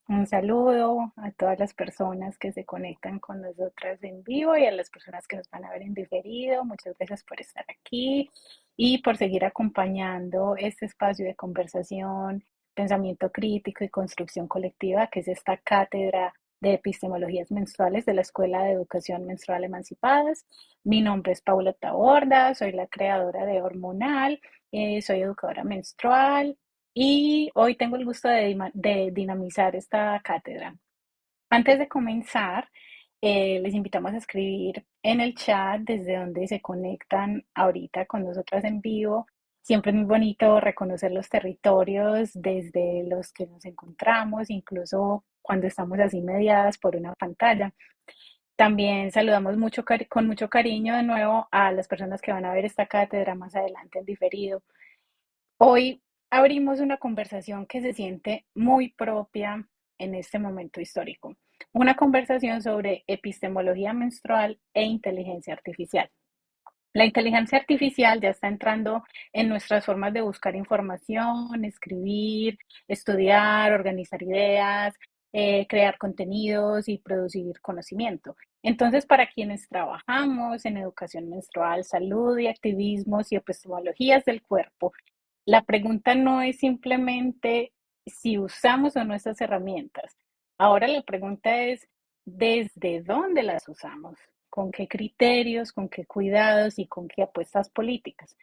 Un saludo a todas las personas que se conectan con nosotras en vivo y a las personas que nos van a ver en diferido. Muchas gracias por estar aquí y por seguir acompañando este espacio de conversación, pensamiento crítico y construcción colectiva, que es esta cátedra de epistemologías menstruales de la Escuela de Educación Menstrual Emancipadas. Mi nombre es Paula Taborda, soy la creadora de Hormonal, soy educadora menstrual y hoy tengo el gusto de dinamizar esta cátedra. Antes de comenzar, les invitamos a escribir en el chat desde donde se conectan ahorita con nosotras en vivo. Siempre es muy bonito reconocer los territorios desde los que nos encontramos, incluso cuando estamos así mediadas por una pantalla. También saludamos con mucho cariño de nuevo a las personas que van a ver esta cátedra más adelante en diferido. Hoy abrimos una conversación que se siente muy propia en este momento histórico, una conversación sobre epistemología menstrual e inteligencia artificial. La inteligencia artificial ya está entrando en nuestras formas de buscar información, escribir, estudiar, organizar ideas, crear contenidos y producir conocimiento. Entonces, para quienes trabajamos en educación menstrual, salud y activismos y epistemologías del cuerpo, la pregunta no es simplemente si usamos o no estas herramientas. Ahora la pregunta es desde dónde las usamos, con qué criterios, con qué cuidados y con qué apuestas políticas.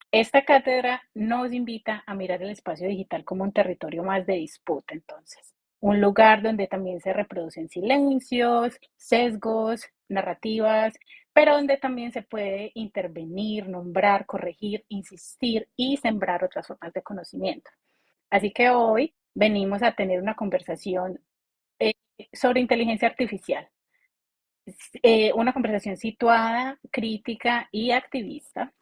Esta cátedra nos invita a mirar el espacio digital como un territorio más de disputa, entonces, un lugar donde también se reproducen silencios, sesgos, narrativas, pero donde también se puede intervenir, nombrar, corregir, insistir y sembrar otras formas de conocimiento. Así que hoy venimos a tener una conversación eh, sobre inteligencia artificial, una conversación situada, crítica y activista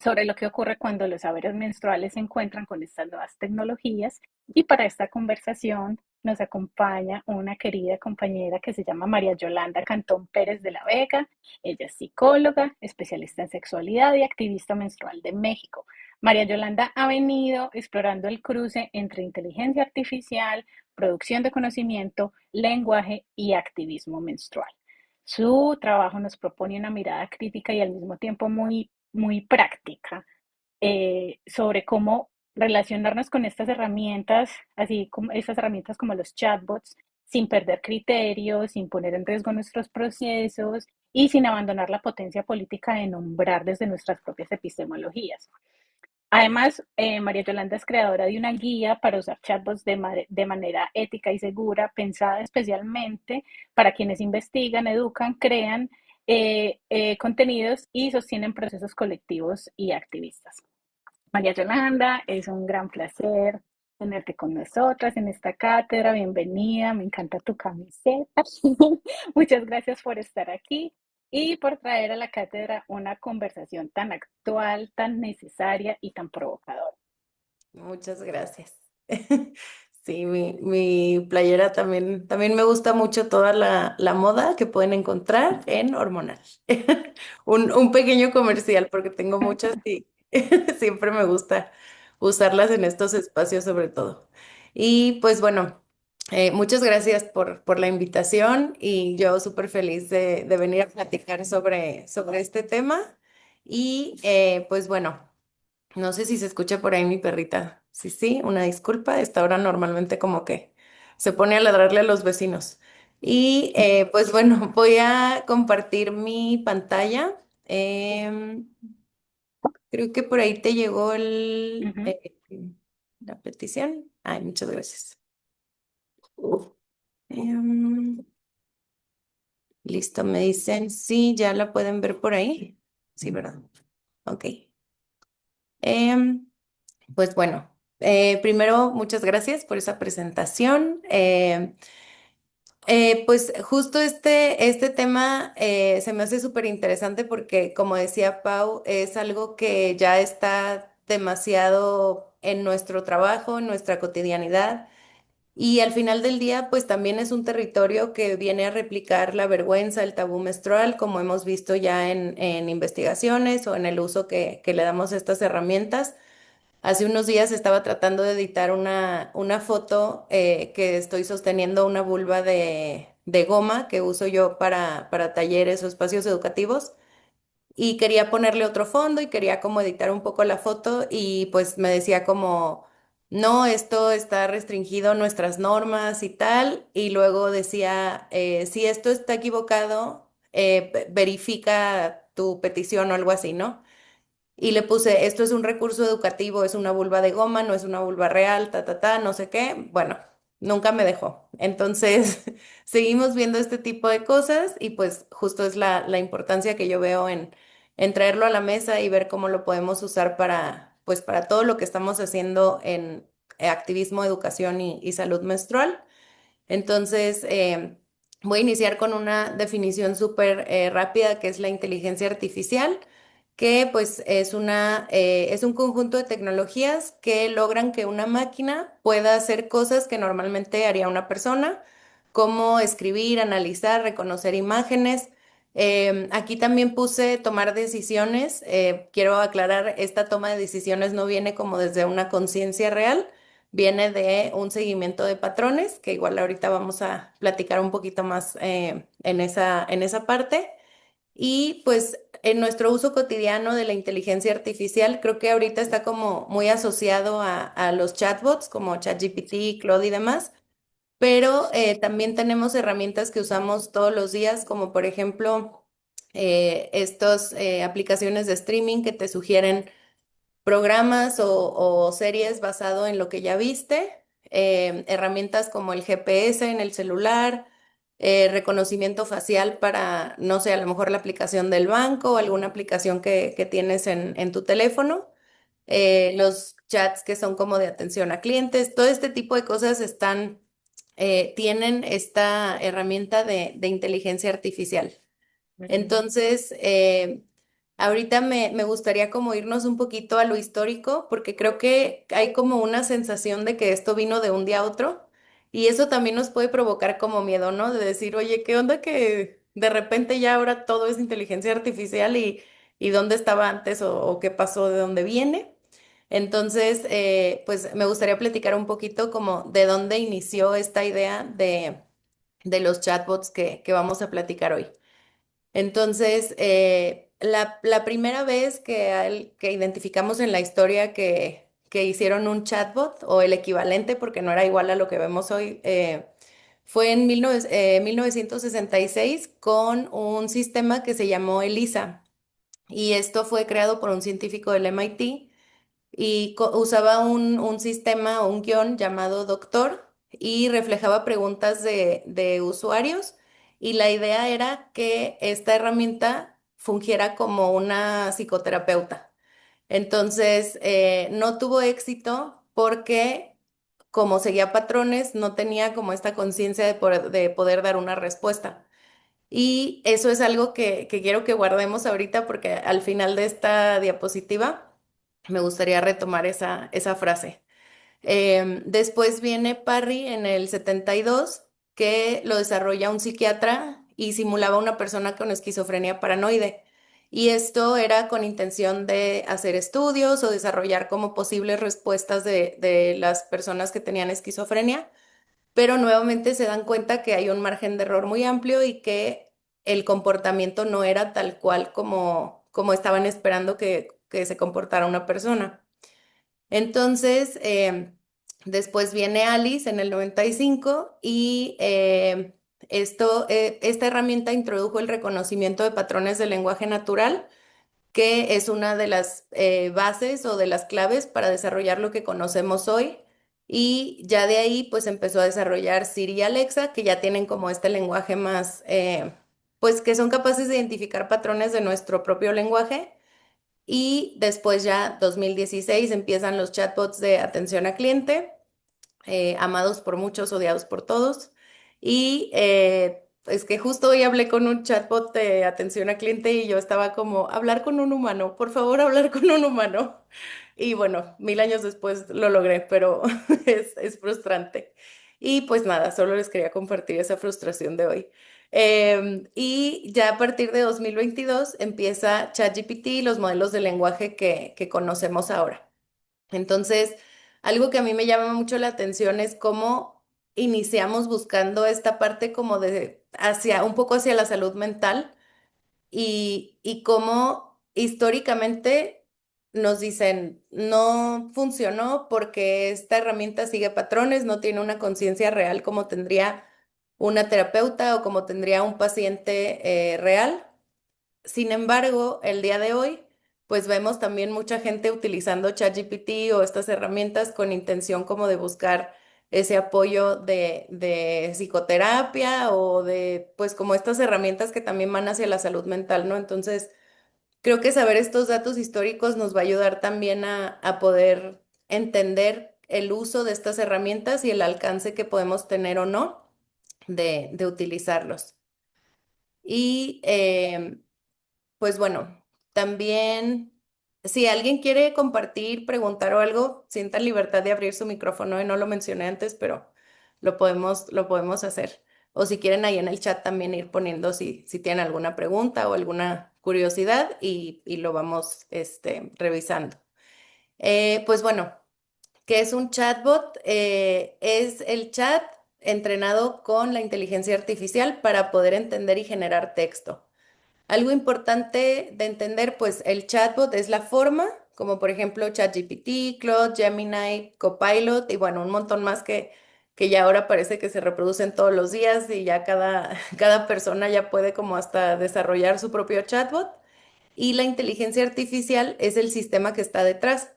sobre lo que ocurre cuando los saberes menstruales se encuentran con estas nuevas tecnologías. Y para esta conversación nos acompaña una querida compañera que se llama María Yolanda Cantón Pérez de la Vega. Ella es psicóloga, especialista en sexualidad y activista menstrual de México. María Yolanda ha venido explorando el cruce entre inteligencia artificial, producción de conocimiento, lenguaje y activismo menstrual. Su trabajo nos propone una mirada crítica y al mismo tiempo muy práctica sobre cómo relacionarnos con estas herramientas, así como estas herramientas como los chatbots, sin perder criterios, sin poner en riesgo nuestros procesos y sin abandonar la potencia política de nombrar desde nuestras propias epistemologías. Además, María Yolanda es creadora de una guía para usar chatbots de manera ética y segura, pensada especialmente para quienes investigan, educan, crean contenidos y sostienen procesos colectivos y activistas. María Yolanda, es un gran placer tenerte con nosotras en esta cátedra. Bienvenida, me encanta tu camiseta. Muchas gracias por estar aquí y por traer a la cátedra una conversación tan actual, tan necesaria y tan provocadora. Muchas gracias. Sí, mi playera también me gusta mucho toda la moda que pueden encontrar en Hormonal. Un pequeño comercial porque tengo muchas y siempre me gusta usarlas en estos espacios sobre todo. Y pues bueno, muchas gracias por la invitación y yo súper feliz de venir a platicar sobre este tema. Y pues bueno. No sé si se escucha por ahí mi perrita. Sí, sí, una disculpa. Esta hora normalmente como que se pone a ladrarle a los vecinos. Y pues bueno, voy a compartir mi pantalla. Em, Creo que por ahí te llegó Ujú. la petición. Ay, muchas gracias. Em, Listo, me dicen, sí, ya la pueden ver por ahí. Sí, ¿verdad? Ok. Em, Pues bueno, primero muchas gracias por esa presentación. Pues justo este tema se me hace súper interesante porque, como decía Pau, es algo que ya está demasiado en nuestro trabajo, en nuestra cotidianidad. Y al final del día, pues también es un territorio que viene a replicar la vergüenza, el tabú menstrual, como hemos visto ya en investigaciones o en el uso que le damos a estas herramientas. Hace unos días estaba tratando de editar una foto que estoy sosteniendo una vulva de goma que uso yo para talleres o espacios educativos y quería ponerle otro fondo y quería como editar un poco la foto y pues me decía como, no, esto está restringido a nuestras normas y tal. Y luego decía, si esto está equivocado, verifica tu petición o algo así, ¿no? Y le puse, esto es un recurso educativo, es una vulva de goma, no es una vulva real, no sé qué. Bueno, nunca me dejó. Entonces, seguimos viendo este tipo de cosas y pues justo es la importancia que yo veo en traerlo a la mesa y ver cómo lo podemos usar para, pues para todo lo que estamos haciendo en activismo, educación y salud menstrual. Entonces, voy a iniciar con una definición súper rápida que es la inteligencia artificial, que pues es un conjunto de tecnologías que logran que una máquina pueda hacer cosas que normalmente haría una persona, como escribir, analizar, reconocer imágenes. Aquí también puse tomar decisiones. Quiero aclarar, esta toma de decisiones no viene como desde una conciencia real, viene de un seguimiento de patrones, que igual ahorita vamos a platicar un poquito más en esa parte. Y pues en nuestro uso cotidiano de la inteligencia artificial, creo que ahorita está como muy asociado a los chatbots como ChatGPT, Claude y demás, pero también tenemos herramientas que usamos todos los días, como por ejemplo estas aplicaciones de streaming que te sugieren programas o series basado en lo que ya viste, herramientas como el GPS en el celular, reconocimiento facial para, no sé, a lo mejor la aplicación del banco o alguna aplicación que tienes en tu teléfono, los chats que son como de atención a clientes, todo este tipo de cosas tienen esta herramienta de inteligencia artificial. Ujú. Entonces, ahorita me gustaría como irnos un poquito a lo histórico, porque creo que hay como una sensación de que esto vino de un día a otro, y eso también nos puede provocar como miedo, ¿no? De decir, oye, ¿qué onda que de repente ya ahora todo es inteligencia artificial y dónde estaba antes o qué pasó, de dónde viene? Entonces, pues me gustaría platicar un poquito como de dónde inició esta idea de los chatbots que vamos a platicar hoy. Entonces, la primera vez que identificamos en la historia que hicieron un chatbot o el equivalente, porque no era igual a lo que vemos hoy, fue en 1966 con un sistema que se llamó ELISA. Y esto fue creado por un científico del MIT y usaba un sistema o un guión llamado Doctor y reflejaba preguntas de usuarios y la idea era que esta herramienta fungiera como una psicoterapeuta. Entonces, no tuvo éxito porque como seguía patrones, no tenía como esta conciencia de poder dar una respuesta. Y eso es algo que quiero que guardemos ahorita porque al final de esta diapositiva me gustaría retomar esa frase. Después viene Parry en el 72, que lo desarrolla un psiquiatra y simulaba una persona con esquizofrenia paranoide. Y esto era con intención de hacer estudios o desarrollar como posibles respuestas de las personas que tenían esquizofrenia, pero nuevamente se dan cuenta que hay un margen de error muy amplio y que el comportamiento no era tal cual como estaban esperando que se comportara una persona. Entonces, después viene Alice en el 95 y esta herramienta introdujo el reconocimiento de patrones de lenguaje natural, que es una de las bases o de las claves para desarrollar lo que conocemos hoy. Y ya de ahí, pues empezó a desarrollar Siri y Alexa, que ya tienen como este lenguaje más, pues que son capaces de identificar patrones de nuestro propio lenguaje. Y después ya 2016 empiezan los chatbots de atención a cliente, amados por muchos, odiados por todos. Y es que justo hoy hablé con un chatbot de atención a cliente y yo estaba como, hablar con un humano, por favor, hablar con un humano. Y bueno, 1000 años después lo logré, pero es frustrante. Y pues nada, solo les quería compartir esa frustración de hoy. Y ya a partir de 2022 empieza ChatGPT y los modelos de lenguaje que conocemos ahora. Entonces, algo que a mí me llama mucho la atención es cómo iniciamos buscando esta parte como de hacia un poco hacia la salud mental y cómo históricamente nos dicen no funcionó porque esta herramienta sigue patrones, no tiene una conciencia real como tendría una terapeuta o como tendría un paciente real. Sin embargo, el día de hoy, pues vemos también mucha gente utilizando ChatGPT o estas herramientas con intención como de buscar ese apoyo de psicoterapia o de, pues como estas herramientas que también van hacia la salud mental, ¿no? Entonces, creo que saber estos datos históricos nos va a ayudar también a poder entender el uso de estas herramientas y el alcance que podemos tener o no de utilizarlos. Y pues bueno, también si alguien quiere compartir, preguntar o algo, sientan libertad de abrir su micrófono. No lo mencioné antes, pero lo podemos hacer. O si quieren ahí en el chat también ir poniendo si tienen alguna pregunta o alguna curiosidad y lo vamos revisando. Pues bueno, ¿qué es un chatbot? Es el chat entrenado con la inteligencia artificial para poder entender y generar texto. Algo importante de entender, pues el chatbot es la forma, como por ejemplo ChatGPT, Claude, Gemini, Copilot y bueno, un montón más que ya ahora parece que se reproducen todos los días y ya cada persona ya puede como hasta desarrollar su propio chatbot. Y la inteligencia artificial es el sistema que está detrás.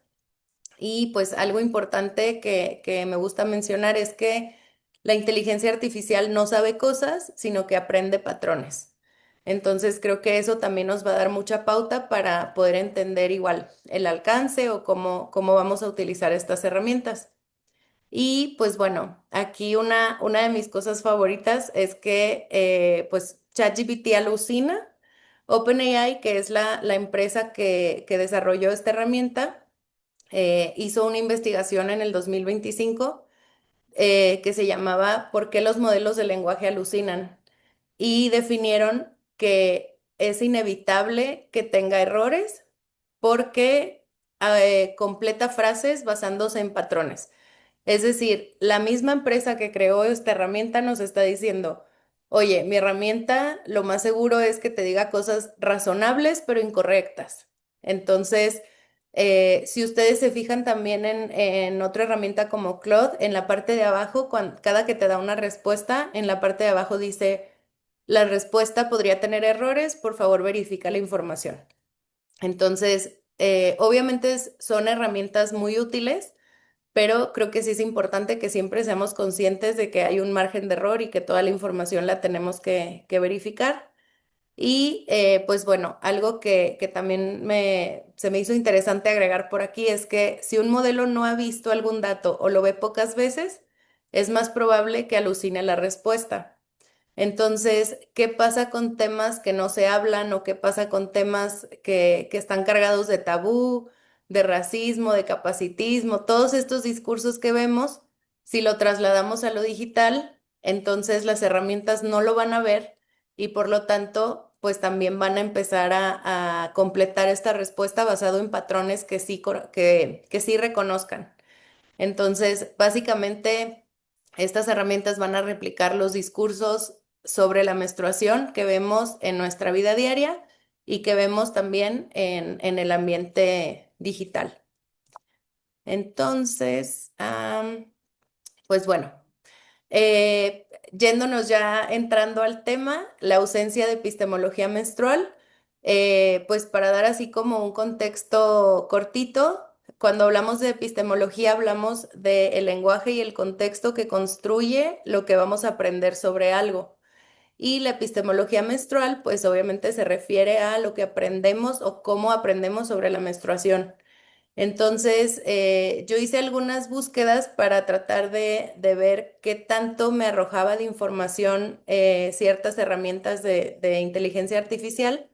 Y pues algo importante que me gusta mencionar es que la inteligencia artificial no sabe cosas, sino que aprende patrones. Entonces creo que eso también nos va a dar mucha pauta para poder entender igual el alcance o cómo vamos a utilizar estas herramientas. Y pues bueno, aquí una de mis cosas favoritas es que pues ChatGPT alucina. OpenAI, que es la empresa que desarrolló esta herramienta, hizo una investigación en el 2025 que se llamaba ¿Por qué los modelos de lenguaje alucinan? Y definieron que es inevitable que tenga errores porque completa frases basándose en patrones. Es decir, la misma empresa que creó esta herramienta nos está diciendo, oye, mi herramienta lo más seguro es que te diga cosas razonables pero incorrectas. Entonces, si ustedes se fijan también en otra herramienta como Claude, en la parte de abajo, cada que te da una respuesta, en la parte de abajo dice, la respuesta podría tener errores, por favor verifica la información. Entonces, obviamente son herramientas muy útiles, pero creo que sí es importante que siempre seamos conscientes de que hay un margen de error y que toda la información la tenemos que verificar. Y pues bueno, algo que también se me hizo interesante agregar por aquí es que si un modelo no ha visto algún dato o lo ve pocas veces, es más probable que alucine la respuesta. Entonces, ¿qué pasa con temas que no se hablan o qué pasa con temas que están cargados de tabú, de racismo, de capacitismo? Todos estos discursos que vemos, si lo trasladamos a lo digital, entonces las herramientas no lo van a ver y por lo tanto, pues también van a empezar a completar esta respuesta basado en patrones que sí reconozcan. Entonces, básicamente, estas herramientas van a replicar los discursos sobre la menstruación que vemos en nuestra vida diaria y que vemos también en el ambiente digital. Entonces, pues bueno. Yéndonos ya entrando al tema, la ausencia de epistemología menstrual, pues para dar así como un contexto cortito, cuando hablamos de epistemología hablamos del lenguaje y el contexto que construye lo que vamos a aprender sobre algo. Y la epistemología menstrual, pues obviamente se refiere a lo que aprendemos o cómo aprendemos sobre la menstruación. Entonces, yo hice algunas búsquedas para tratar de ver qué tanto me arrojaba de información ciertas herramientas de inteligencia artificial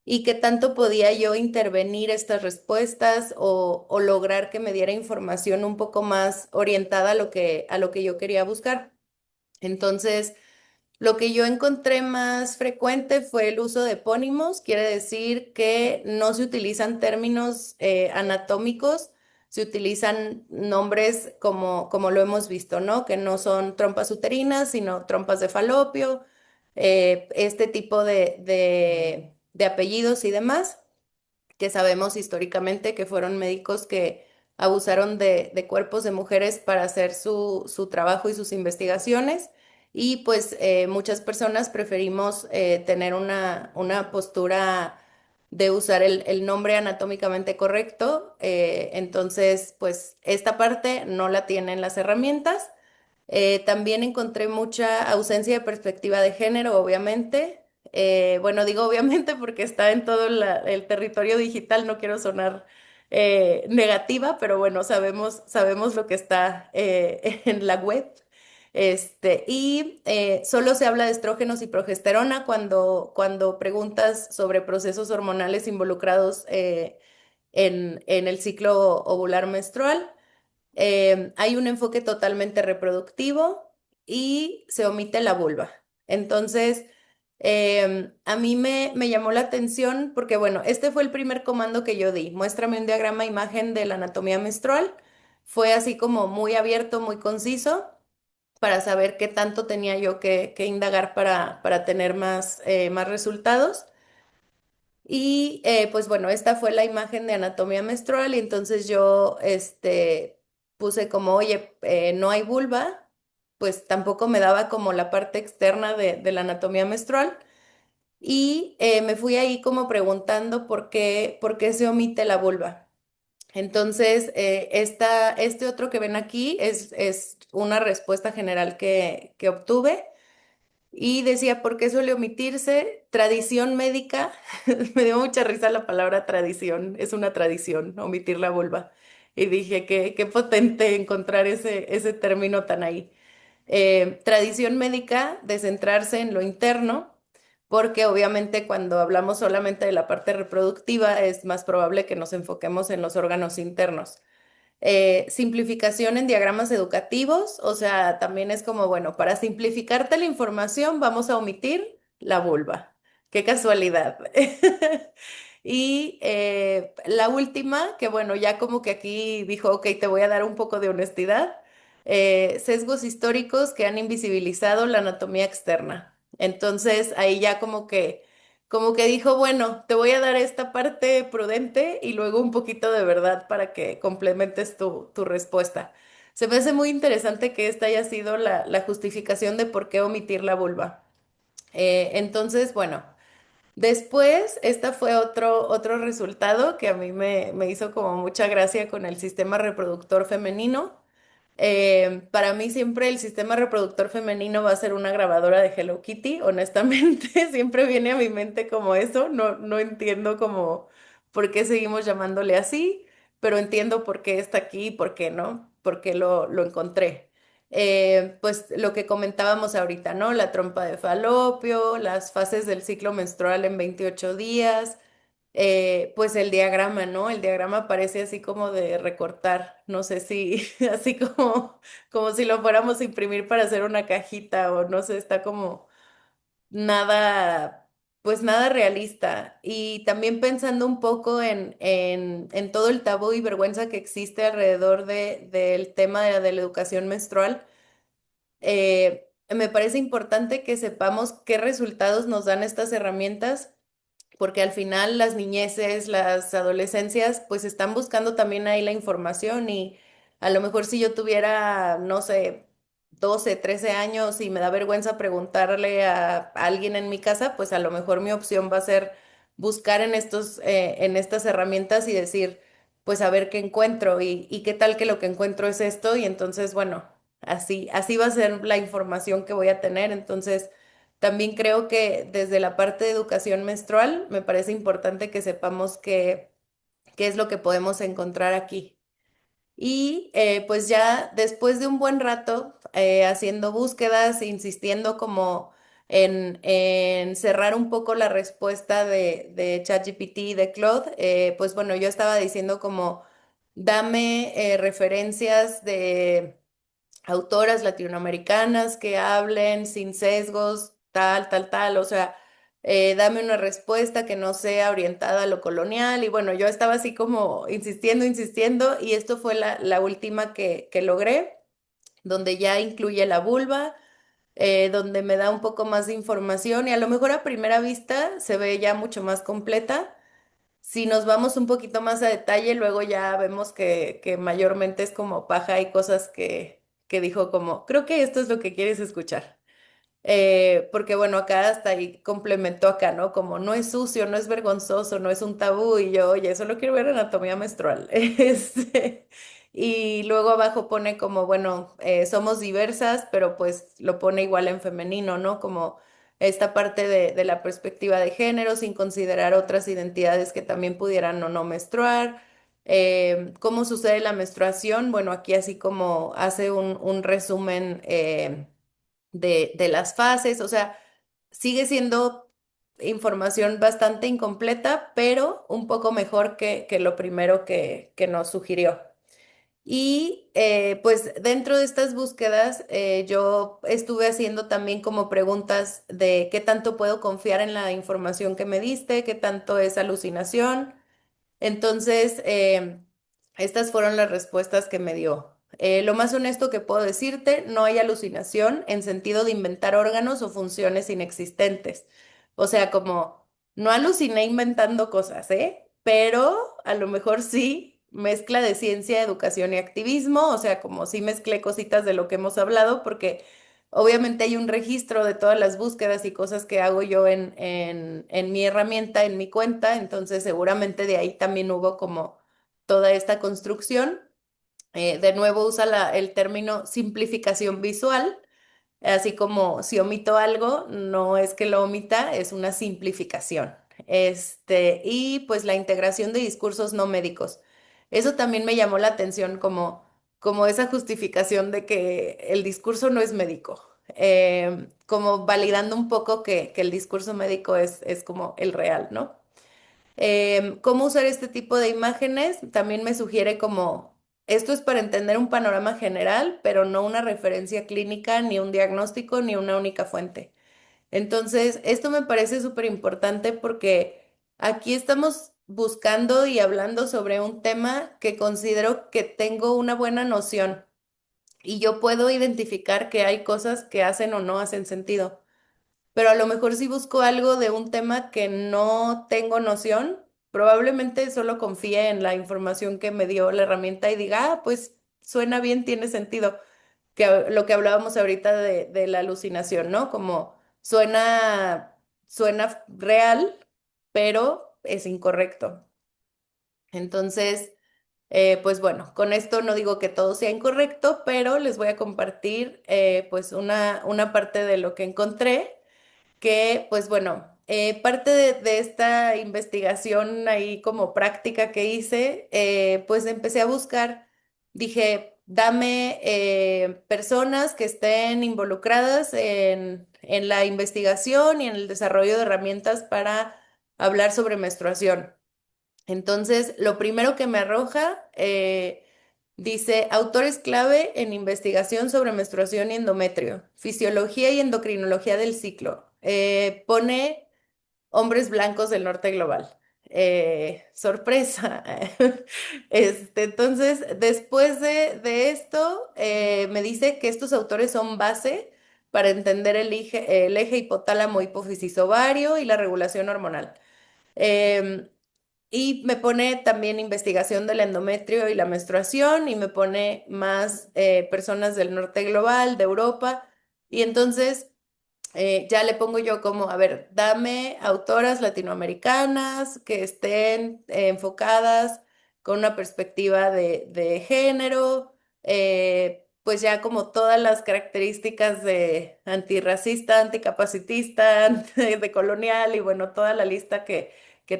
y qué tanto podía yo intervenir estas respuestas o lograr que me diera información un poco más orientada a lo que yo quería buscar. Entonces, lo que yo encontré más frecuente fue el uso de epónimos, quiere decir que no se utilizan términos anatómicos, se utilizan nombres como lo hemos visto, ¿no? Que no son trompas uterinas, sino trompas de falopio, este tipo de apellidos y demás que sabemos históricamente que fueron médicos que abusaron de cuerpos de mujeres para hacer su trabajo y sus investigaciones. Y pues muchas personas preferimos tener una postura de usar el nombre anatómicamente correcto. Entonces, pues esta parte no la tienen las herramientas. También encontré mucha ausencia de perspectiva de género, obviamente. Bueno, digo obviamente porque está en todo el territorio digital, no quiero sonar negativa, pero bueno, sabemos lo que está en la web. Solo se habla de estrógenos y progesterona cuando preguntas sobre procesos hormonales involucrados en el ciclo ovular menstrual. Hay un enfoque totalmente reproductivo y se omite la vulva. Entonces, a mí me llamó la atención porque, bueno, este fue el primer comando que yo di. Muéstrame un diagrama imagen de la anatomía menstrual. Fue así como muy abierto, muy conciso, para saber qué tanto tenía yo que indagar para tener más resultados. Y pues bueno, esta fue la imagen de anatomía menstrual y entonces yo puse como, oye, no hay vulva, pues tampoco me daba como la parte externa de la anatomía menstrual y me fui ahí como preguntando por qué se omite la vulva. Entonces, este otro que ven aquí es una respuesta general que obtuve. Y decía, ¿por qué suele omitirse? Tradición médica. Me dio mucha risa la palabra tradición. Es una tradición, omitir la vulva. Y dije, qué potente encontrar ese término tan ahí. Tradición médica de centrarse en lo interno, porque obviamente cuando hablamos solamente de la parte reproductiva es más probable que nos enfoquemos en los órganos internos. Simplificación en diagramas educativos, o sea, también es como, bueno, para simplificarte la información vamos a omitir la vulva. Qué casualidad. Y la última, que bueno, ya como que aquí dijo, ok, te voy a dar un poco de honestidad, sesgos históricos que han invisibilizado la anatomía externa. Entonces, ahí ya como que dijo, bueno, te voy a dar esta parte prudente y luego un poquito de verdad para que complementes tu respuesta. Se me hace muy interesante que esta haya sido la justificación de por qué omitir la vulva. Entonces, bueno, después, esta fue otro resultado que a mí me hizo como mucha gracia con el sistema reproductor femenino. Para mí siempre el sistema reproductor femenino va a ser una grabadora de Hello Kitty, honestamente, siempre viene a mi mente como eso, no entiendo como por qué seguimos llamándole así, pero entiendo por qué está aquí y por qué no, por qué lo encontré. Pues lo que comentábamos ahorita, ¿no? La trompa de falopio, las fases del ciclo menstrual en 28 días, pues el diagrama, ¿no? El diagrama parece así como de recortar, no sé si, así como si lo fuéramos a imprimir para hacer una cajita o no sé, está como nada, pues nada realista. Y también pensando un poco en todo el tabú y vergüenza que existe alrededor del tema de la educación menstrual. Me parece importante que sepamos qué resultados nos dan estas herramientas porque al final las niñeces, las adolescencias, pues están buscando también ahí la información y a lo mejor si yo tuviera, no sé, 12 13 años y me da vergüenza preguntarle a alguien en mi casa, pues a lo mejor mi opción va a ser buscar en estas herramientas y decir, pues a ver qué encuentro y qué tal que lo que encuentro es esto y entonces, bueno, así va a ser la información que voy a tener. Entonces, también creo que desde la parte de educación menstrual me parece importante que sepamos qué es lo que podemos encontrar aquí. Y pues ya después de un buen rato haciendo búsquedas, insistiendo como en cerrar un poco la respuesta de ChatGPT y de Claude, pues bueno, yo estaba diciendo como, dame referencias de autoras latinoamericanas que hablen sin sesgos, tal, tal, tal, o sea dame una respuesta que no sea orientada a lo colonial. Y bueno, yo estaba así como insistiendo, insistiendo, y esto fue la última que logré, donde ya incluye la vulva, donde me da un poco más de información y a lo mejor a primera vista se ve ya mucho más completa. Si nos vamos un poquito más a detalle, luego ya vemos que mayormente es como paja y cosas que dijo como, creo que esto es lo que quieres escuchar. Porque bueno, acá hasta ahí complementó acá, ¿no? Como no es sucio, no es vergonzoso, no es un tabú, y yo, oye, solo quiero ver anatomía menstrual. Y luego abajo pone como, bueno, somos diversas, pero pues lo pone igual en femenino, ¿no? Como esta parte de la perspectiva de género, sin considerar otras identidades que también pudieran o no menstruar. ¿Cómo sucede la menstruación? Bueno, aquí así como hace un resumen. De las fases, o sea, sigue siendo información bastante incompleta, pero un poco mejor que lo primero que nos sugirió. Y pues dentro de estas búsquedas, yo estuve haciendo también como preguntas de qué tanto puedo confiar en la información que me diste, qué tanto es alucinación. Entonces, estas fueron las respuestas que me dio. Lo más honesto que puedo decirte, no hay alucinación en sentido de inventar órganos o funciones inexistentes. O sea, como no aluciné inventando cosas, ¿eh? Pero a lo mejor sí mezcla de ciencia, educación y activismo, o sea, como sí mezclé cositas de lo que hemos hablado, porque obviamente hay un registro de todas las búsquedas y cosas que hago yo en mi herramienta, en mi cuenta, entonces seguramente de ahí también hubo como toda esta construcción. De nuevo usa el término simplificación visual, así como si omito algo, no es que lo omita, es una simplificación. Y pues la integración de discursos no médicos. Eso también me llamó la atención como esa justificación de que el discurso no es médico, como validando un poco que el discurso médico es como el real, ¿no? ¿Cómo usar este tipo de imágenes? También me sugiere como, esto es para entender un panorama general, pero no una referencia clínica, ni un diagnóstico, ni una única fuente. Entonces, esto me parece súper importante porque aquí estamos buscando y hablando sobre un tema que considero que tengo una buena noción y yo puedo identificar que hay cosas que hacen o no hacen sentido, pero a lo mejor si busco algo de un tema que no tengo noción, probablemente solo confíe en la información que me dio la herramienta y diga, ah, pues suena bien, tiene sentido. Lo que hablábamos ahorita de la alucinación, ¿no? Como suena real, pero es incorrecto. Entonces, pues bueno, con esto no digo que todo sea incorrecto, pero les voy a compartir pues una parte de lo que encontré que, pues bueno, parte de esta investigación ahí como práctica que hice, pues empecé a buscar, dije, dame personas que estén involucradas en la investigación y en el desarrollo de herramientas para hablar sobre menstruación. Entonces, lo primero que me arroja, dice, autores clave en investigación sobre menstruación y endometrio, fisiología y endocrinología del ciclo. Pone hombres blancos del norte global. Sorpresa. Entonces, después de esto, me dice que estos autores son base para entender el eje hipotálamo hipófisis ovario y la regulación hormonal. Em, y me pone también investigación del endometrio y la menstruación y me pone más personas del norte global, de Europa. Y entonces ya le pongo yo como, a ver, dame autoras latinoamericanas que estén enfocadas con una perspectiva de género, pues ya como todas las características de antirracista, anticapacitista, de colonial y bueno, toda la lista que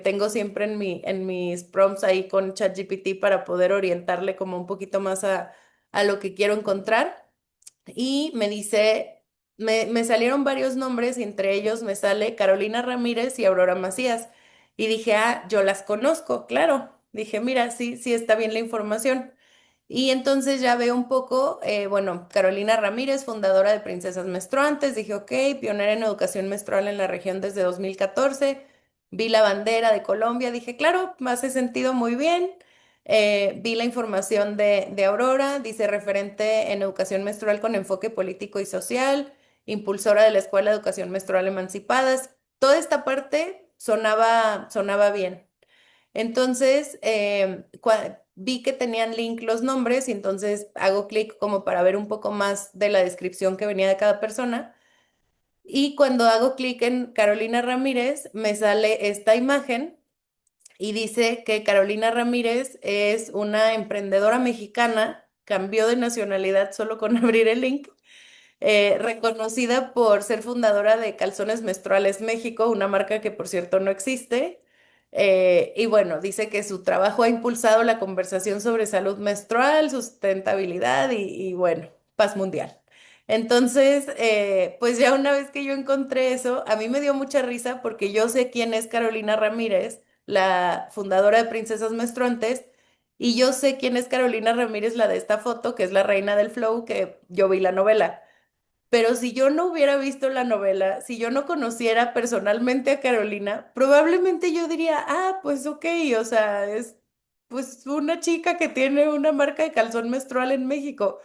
tengo siempre en mis prompts ahí con ChatGPT para poder orientarle como un poquito más a lo que quiero encontrar. Y me dice, me salieron varios nombres y entre ellos me sale Carolina Ramírez y Aurora Macías. Y dije, ah, yo las conozco, claro. Dije, mira, sí, sí está bien la información. Y entonces ya veo un poco, bueno, Carolina Ramírez, fundadora de Princesas Menstruantes, dije, ok, pionera en educación menstrual en la región desde 2014. Vi la bandera de Colombia, dije, claro, me hace sentido muy bien. Vi la información de Aurora, dice referente en educación menstrual con enfoque político y social, impulsora de la Escuela de Educación Menstrual Emancipadas. Toda esta parte sonaba bien. Entonces, vi que tenían link los nombres y entonces hago clic como para ver un poco más de la descripción que venía de cada persona. Y cuando hago clic en Carolina Ramírez, me sale esta imagen y dice que Carolina Ramírez es una emprendedora mexicana, cambió de nacionalidad solo con abrir el link, reconocida por ser fundadora de Calzones Menstruales México, una marca que por cierto no existe. Y bueno, dice que su trabajo ha impulsado la conversación sobre salud menstrual, sustentabilidad y bueno, paz mundial. Entonces, pues ya una vez que yo encontré eso, a mí me dio mucha risa porque yo sé quién es Carolina Ramírez, la fundadora de Princesas Menstruantes, y yo sé quién es Carolina Ramírez, la de esta foto, que es la reina del flow, que yo vi la novela. Pero si yo no hubiera visto la novela, si yo no conociera personalmente a Carolina, probablemente yo diría, ah, pues ok, o sea, es pues una chica que tiene una marca de calzón menstrual en México.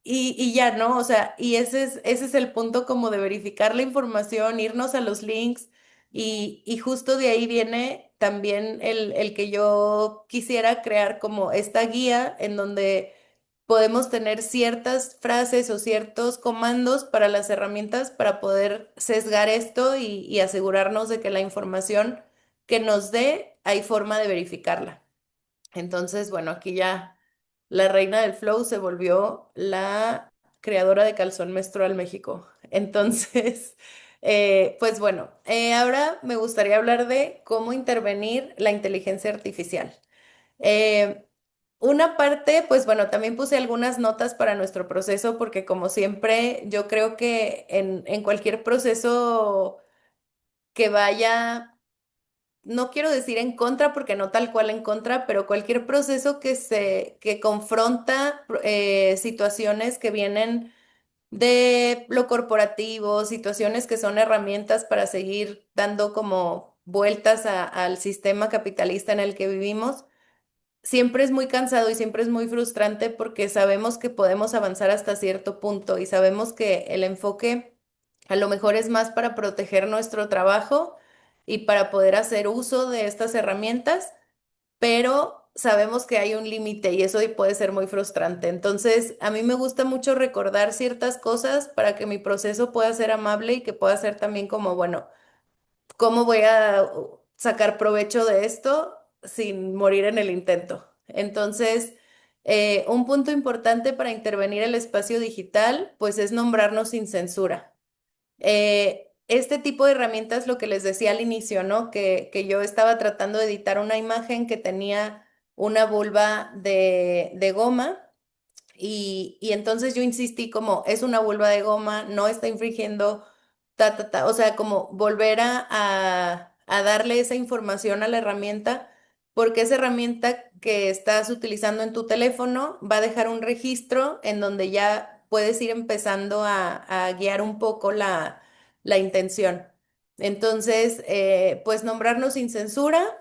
Y ya, ¿no? O sea, y ese es el punto como de verificar la información, irnos a los links y justo de ahí viene también el que yo quisiera crear como esta guía en donde podemos tener ciertas frases o ciertos comandos para las herramientas para poder sesgar esto y asegurarnos de que la información que nos dé hay forma de verificarla. Entonces, bueno, aquí ya la reina del flow se volvió la creadora de Calzón Menstrual México. Entonces, pues bueno, ahora me gustaría hablar de cómo intervenir la inteligencia artificial. Eh, una parte, pues bueno, también puse algunas notas para nuestro proceso porque como siempre, yo creo que en cualquier proceso que vaya, no quiero decir en contra porque no tal cual en contra, pero cualquier proceso que confronta situaciones que vienen de lo corporativo, situaciones que son herramientas para seguir dando como vueltas al sistema capitalista en el que vivimos, siempre es muy cansado y siempre es muy frustrante porque sabemos que podemos avanzar hasta cierto punto y sabemos que el enfoque a lo mejor es más para proteger nuestro trabajo y para poder hacer uso de estas herramientas, pero sabemos que hay un límite y eso puede ser muy frustrante. Entonces, a mí me gusta mucho recordar ciertas cosas para que mi proceso pueda ser amable y que pueda ser también como, bueno, ¿cómo voy a sacar provecho de esto sin morir en el intento? Entonces, un punto importante para intervenir el espacio digital, pues es nombrarnos sin censura. Este tipo de herramientas, lo que les decía al inicio, ¿no? Que yo estaba tratando de editar una imagen que tenía una vulva de goma y entonces yo insistí como, es una vulva de goma, no está infringiendo, o sea, como volver a darle esa información a la herramienta, porque esa herramienta que estás utilizando en tu teléfono va a dejar un registro en donde ya puedes ir empezando a guiar un poco la intención. Entonces, pues nombrarnos sin censura,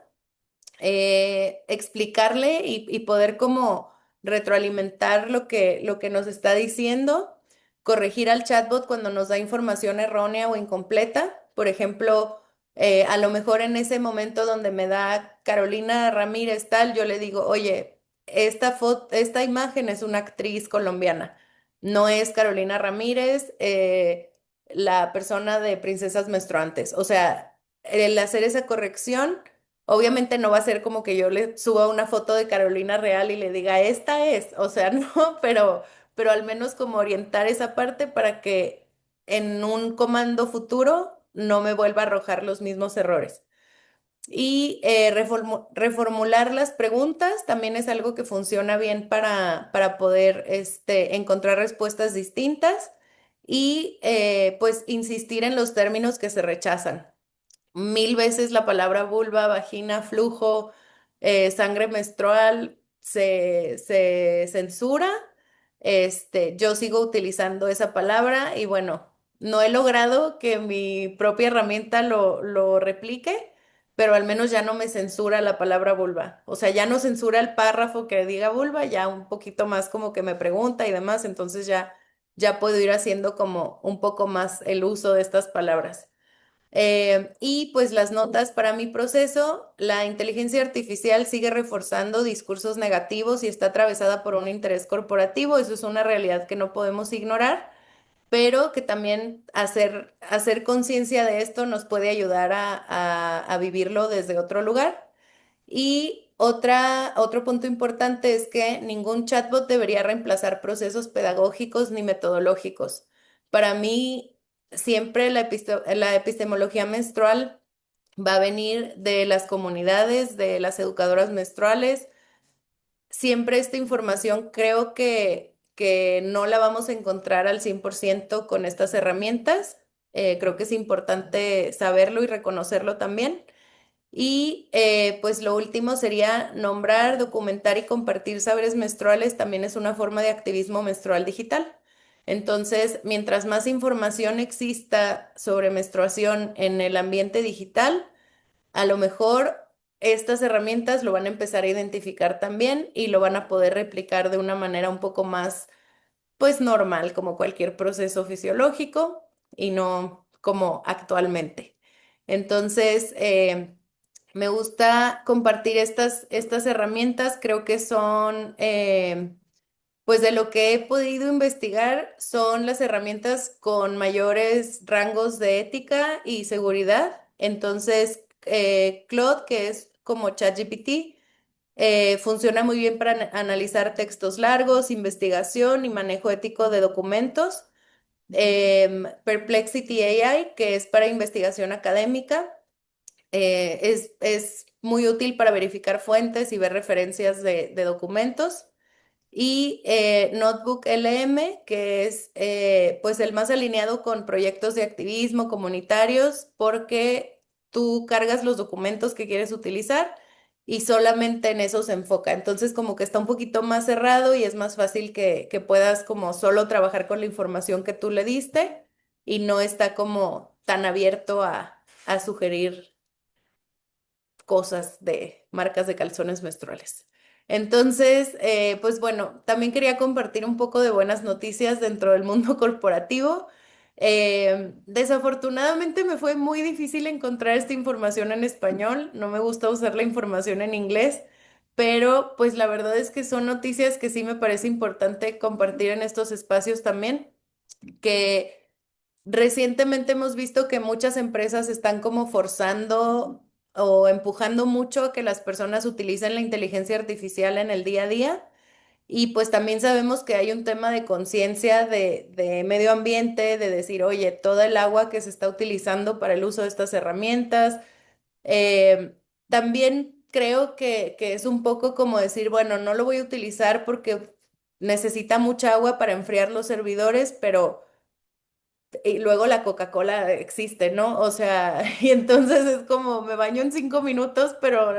explicarle y poder como retroalimentar lo que nos está diciendo, corregir al chatbot cuando nos da información errónea o incompleta. Por ejemplo, a lo mejor en ese momento donde me da Carolina Ramírez tal, yo le digo, oye, esta foto, esta imagen es una actriz colombiana, no es Carolina Ramírez, la persona de Princesas Menstruantes. O sea, el hacer esa corrección. Obviamente no va a ser como que yo le suba una foto de Carolina Real y le diga, esta es, o sea, no, pero al menos como orientar esa parte para que en un comando futuro no me vuelva a arrojar los mismos errores. Y reformular las preguntas también es algo que funciona bien para poder encontrar respuestas distintas y pues insistir en los términos que se rechazan mil veces la palabra vulva, vagina, flujo, sangre menstrual. se censura, yo sigo utilizando esa palabra y bueno, no he logrado que mi propia herramienta lo replique, pero al menos ya no me censura la palabra vulva. O sea, ya no censura el párrafo que diga vulva, ya un poquito más como que me pregunta y demás, entonces ya puedo ir haciendo como un poco más el uso de estas palabras. Y pues las notas para mi proceso, la inteligencia artificial sigue reforzando discursos negativos y está atravesada por un interés corporativo, eso es una realidad que no podemos ignorar, pero que también hacer conciencia de esto nos puede ayudar a vivirlo desde otro lugar. Y otro punto importante es que ningún chatbot debería reemplazar procesos pedagógicos ni metodológicos. Para mí, siempre la epistemología menstrual va a venir de las comunidades, de las educadoras menstruales. Siempre esta información creo que no la vamos a encontrar al 100% con estas herramientas. Creo que es importante saberlo y reconocerlo también. Y pues lo último sería nombrar, documentar y compartir saberes menstruales también es una forma de activismo menstrual digital. Entonces, mientras más información exista sobre menstruación en el ambiente digital, a lo mejor estas herramientas lo van a empezar a identificar también y lo van a poder replicar de una manera un poco más, pues normal, como cualquier proceso fisiológico y no como actualmente. Entonces, me gusta compartir estas herramientas, creo que son, pues de lo que he podido investigar, son las herramientas con mayores rangos de ética y seguridad. Entonces, Claude, que es como ChatGPT, funciona muy bien para analizar textos largos, investigación y manejo ético de documentos. Perplexity AI, que es para investigación académica. Es muy útil para verificar fuentes y ver referencias de documentos. Y Notebook LM, que es pues el más alineado con proyectos de activismo comunitarios, porque tú cargas los documentos que quieres utilizar y solamente en eso se enfoca. Entonces como que está un poquito más cerrado y es más fácil que puedas como solo trabajar con la información que tú le diste y no está como tan abierto a sugerir cosas de marcas de calzones menstruales. Entonces, pues bueno, también quería compartir un poco de buenas noticias dentro del mundo corporativo. Desafortunadamente me fue muy difícil encontrar esta información en español, no me gusta usar la información en inglés, pero pues la verdad es que son noticias que sí me parece importante compartir en estos espacios también, que recientemente hemos visto que muchas empresas están como forzando o empujando mucho a que las personas utilicen la inteligencia artificial en el día a día. Y pues también sabemos que hay un tema de conciencia de medio ambiente, de decir, oye, toda el agua que se está utilizando para el uso de estas herramientas. También creo que es un poco como decir, bueno, no lo voy a utilizar porque necesita mucha agua para enfriar los servidores, pero y luego la Coca-Cola existe, ¿no? O sea, y entonces es como me baño en 5 minutos, pero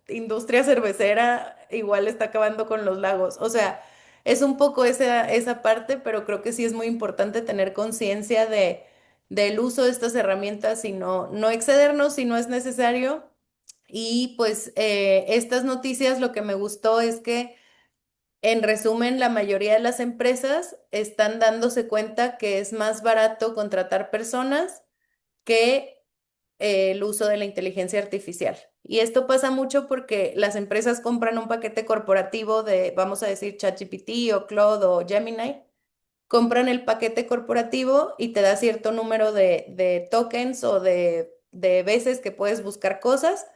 industria cervecera igual está acabando con los lagos. O sea, es un poco esa parte, pero creo que sí es muy importante tener conciencia del uso de estas herramientas y no excedernos si no es necesario. Y pues estas noticias lo que me gustó es que en resumen, la mayoría de las empresas están dándose cuenta que es más barato contratar personas que el uso de la inteligencia artificial. Y esto pasa mucho porque las empresas compran un paquete corporativo de, vamos a decir, ChatGPT o Claude o Gemini, compran el paquete corporativo y te da cierto número de tokens o de veces que puedes buscar cosas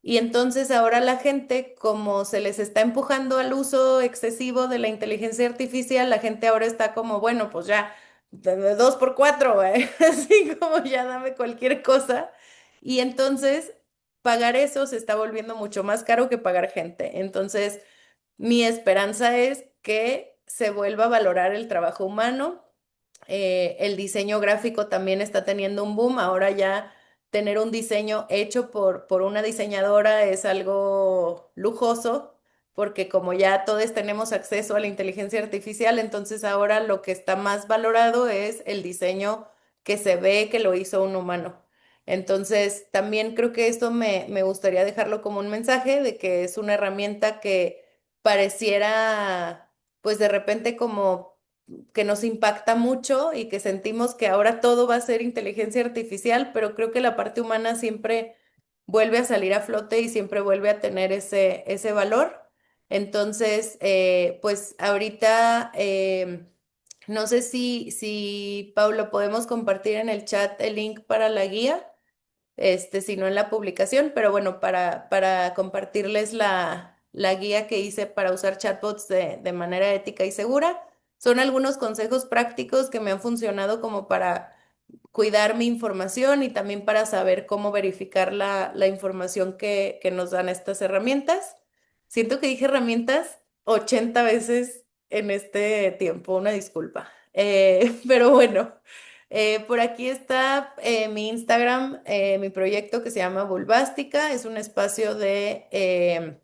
y entonces ahora la gente, como se les está empujando al uso excesivo de la inteligencia artificial, la gente ahora está como, bueno, pues ya, de 2 por 4, así como ya dame cualquier cosa. Y entonces pagar eso se está volviendo mucho más caro que pagar gente. Entonces, mi esperanza es que se vuelva a valorar el trabajo humano. El diseño gráfico también está teniendo un boom. Ahora ya tener un diseño hecho por una diseñadora es algo lujoso porque como ya todos tenemos acceso a la inteligencia artificial, entonces ahora lo que está más valorado es el diseño que se ve que lo hizo un humano. Entonces, también creo que esto me gustaría dejarlo como un mensaje de que es una herramienta que pareciera, pues de repente como que nos impacta mucho y que sentimos que ahora todo va a ser inteligencia artificial, pero creo que la parte humana siempre vuelve a salir a flote y siempre vuelve a tener ese valor. Entonces, pues ahorita, no sé si, Pablo, podemos compartir en el chat el link para la guía, si no en la publicación, pero bueno, para compartirles la guía que hice para usar chatbots de manera ética y segura. Son algunos consejos prácticos que me han funcionado como para cuidar mi información y también para saber cómo verificar la información que nos dan estas herramientas. Siento que dije herramientas 80 veces en este tiempo, una disculpa. Pero bueno, por aquí está mi Instagram, mi proyecto que se llama Vulvástica. Es un espacio de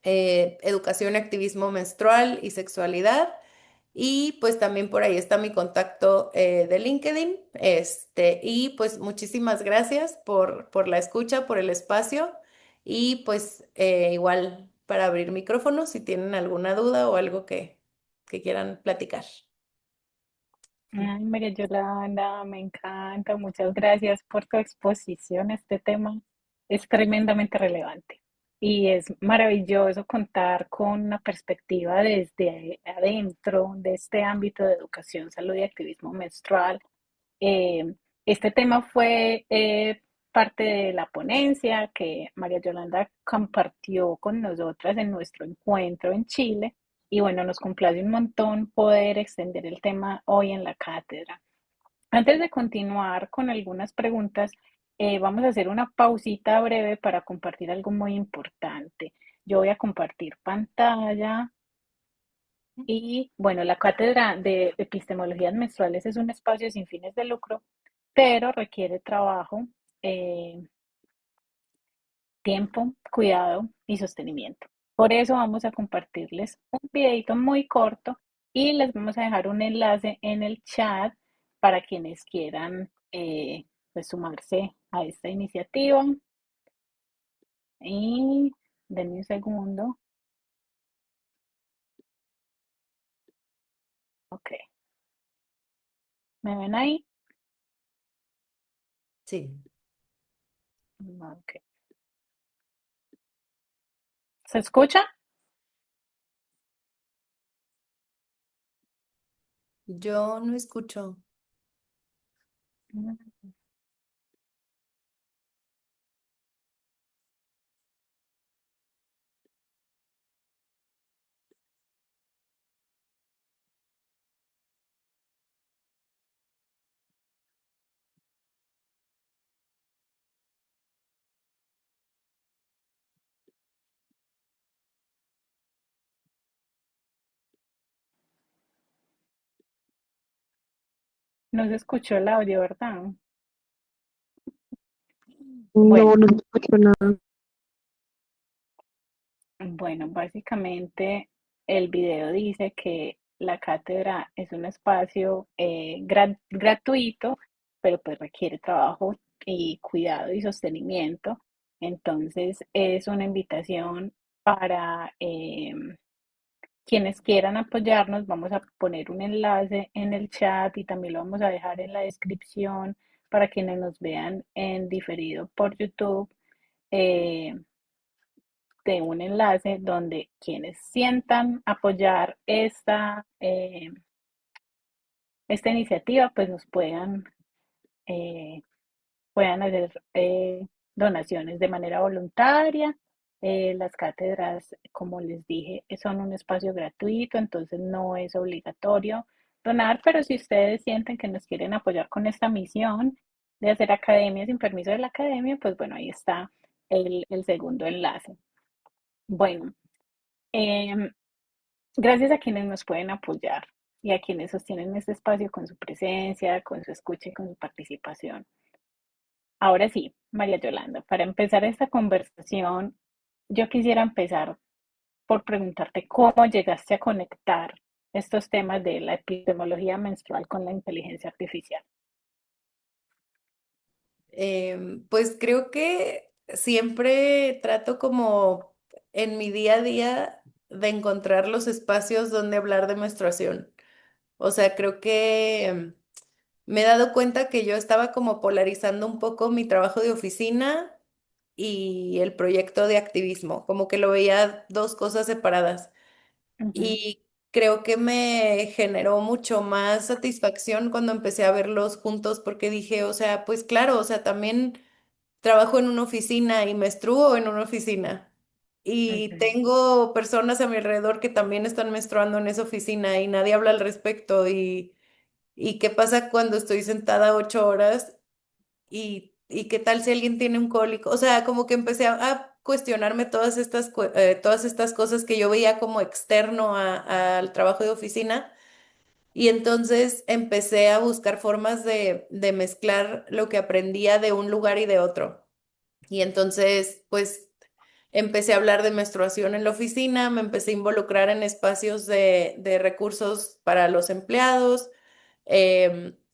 educación, activismo menstrual y sexualidad. Y pues también por ahí está mi contacto de LinkedIn. Y pues muchísimas gracias por la escucha, por el espacio. Y pues igual para abrir micrófonos si tienen alguna duda o algo que quieran platicar. Ay, María Yolanda, me encanta. Muchas gracias por tu exposición. Este tema es tremendamente relevante y es maravilloso contar con una perspectiva desde adentro de este ámbito de educación, salud y activismo menstrual. Eh, este tema fue parte de la ponencia que María Yolanda compartió con nosotras en nuestro encuentro en Chile. Y bueno, nos complace un montón poder extender el tema hoy en la cátedra. Antes de continuar con algunas preguntas, vamos a hacer una pausita breve para compartir algo muy importante. Yo voy a compartir pantalla y bueno, la cátedra de epistemologías menstruales es un espacio sin fines de lucro, pero requiere trabajo, eh, tiempo, cuidado y sostenimiento. Por eso vamos a compartirles un videito muy corto y les vamos a dejar un enlace en el chat para quienes quieran pues sumarse a esta iniciativa. Y denme un segundo. Ok, ¿me ven ahí? Sí, Ok. ¿Se escucha? yo no escucho. No se escuchó el audio, ¿verdad? No, Bueno, no escucho nada. bueno, básicamente el video dice que la cátedra es un espacio gratuito, pero pues requiere trabajo y cuidado y sostenimiento. Entonces es una invitación para quienes quieran apoyarnos. Vamos a poner un enlace en el chat y también lo vamos a dejar en la descripción para quienes nos vean en diferido por YouTube. eh, de un enlace donde quienes sientan apoyar esta iniciativa, pues nos eh, puedan hacer donaciones de manera voluntaria. Las cátedras, como les dije, son un espacio gratuito, entonces no es obligatorio donar, pero si ustedes sienten que nos quieren apoyar con esta misión de hacer academia sin permiso de la academia, pues bueno, ahí está el segundo enlace. Bueno, em, gracias a quienes nos pueden apoyar y a quienes sostienen este espacio con su presencia, con su escucha y con su participación. Ahora sí, María Yolanda, para empezar esta conversación, yo quisiera empezar por preguntarte cómo llegaste a conectar estos temas de la epistemología menstrual con la inteligencia artificial. Pues creo que siempre trato como en mi día a día de encontrar los espacios donde hablar de menstruación. O sea, creo que me he dado cuenta que yo estaba como polarizando un poco mi trabajo de oficina y el proyecto de activismo, como que lo veía dos cosas separadas. Ujú, Y creo que me generó mucho más satisfacción cuando empecé a verlos juntos porque dije, o sea, pues claro, o sea, también trabajo en una oficina y menstruo en una oficina. Y ujú. tengo personas a mi alrededor que también están menstruando en esa oficina y nadie habla al respecto. ¿Y qué pasa cuando estoy sentada 8 horas? ¿Y qué tal si alguien tiene un cólico? O sea, como que empecé a cuestionarme todas estas cosas que yo veía como externo al trabajo de oficina. Y entonces empecé a buscar formas de mezclar lo que aprendía de un lugar y de otro. Y entonces, pues, empecé a hablar de menstruación en la oficina, me empecé a involucrar en espacios de recursos para los empleados,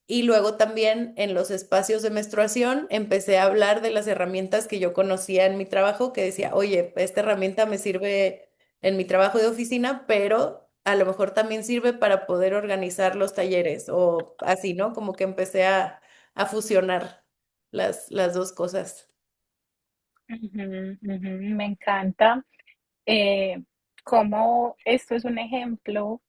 y luego también en los espacios de menstruación empecé a hablar de las herramientas que yo conocía en mi trabajo, que decía, oye, esta herramienta me sirve en mi trabajo de oficina, pero a lo mejor también sirve para poder organizar los talleres o así, ¿no? Como que empecé a fusionar las dos cosas. Ujú, ujú. Me encanta eh, cómo esto es un ejemplo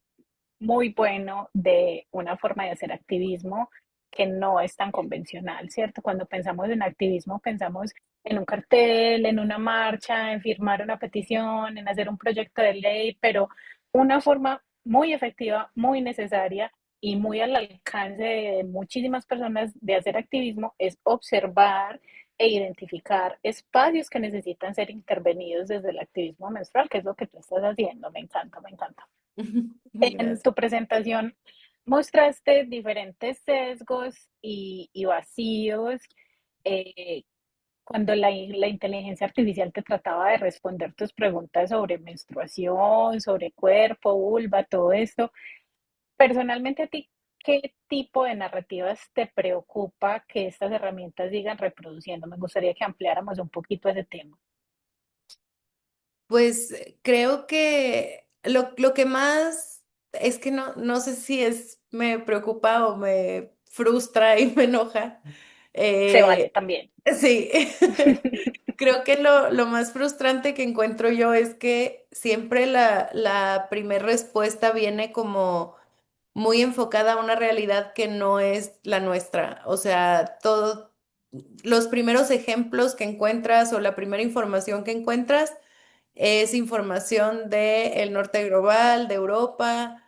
muy bueno de una forma de hacer activismo que no es tan convencional, ¿cierto? Cuando pensamos en activismo, pensamos en un cartel, en una marcha, en firmar una petición, en hacer un proyecto de ley, pero una forma muy efectiva, muy necesaria y muy al alcance de muchísimas personas de hacer activismo es observar e identificar espacios que necesitan ser intervenidos desde el activismo menstrual, que es lo que tú estás haciendo. Me encanta, me encanta. En Gracias. tu presentación mostraste diferentes sesgos y vacíos eh, cuando la inteligencia artificial te trataba de responder tus preguntas sobre menstruación, sobre cuerpo, vulva, todo esto. Personalmente a ti, ¿qué tipo de narrativas te preocupa que estas herramientas sigan reproduciendo? Me gustaría que ampliáramos un poquito ese tema. Pues creo que lo que más es que no sé si me preocupa o me frustra y me enoja. Se vale Eh, también. sí, creo que lo más frustrante que encuentro yo es que siempre la primer respuesta viene como muy enfocada a una realidad que no es la nuestra. O sea, los primeros ejemplos que encuentras o la primera información que encuentras es información del norte global, de Europa.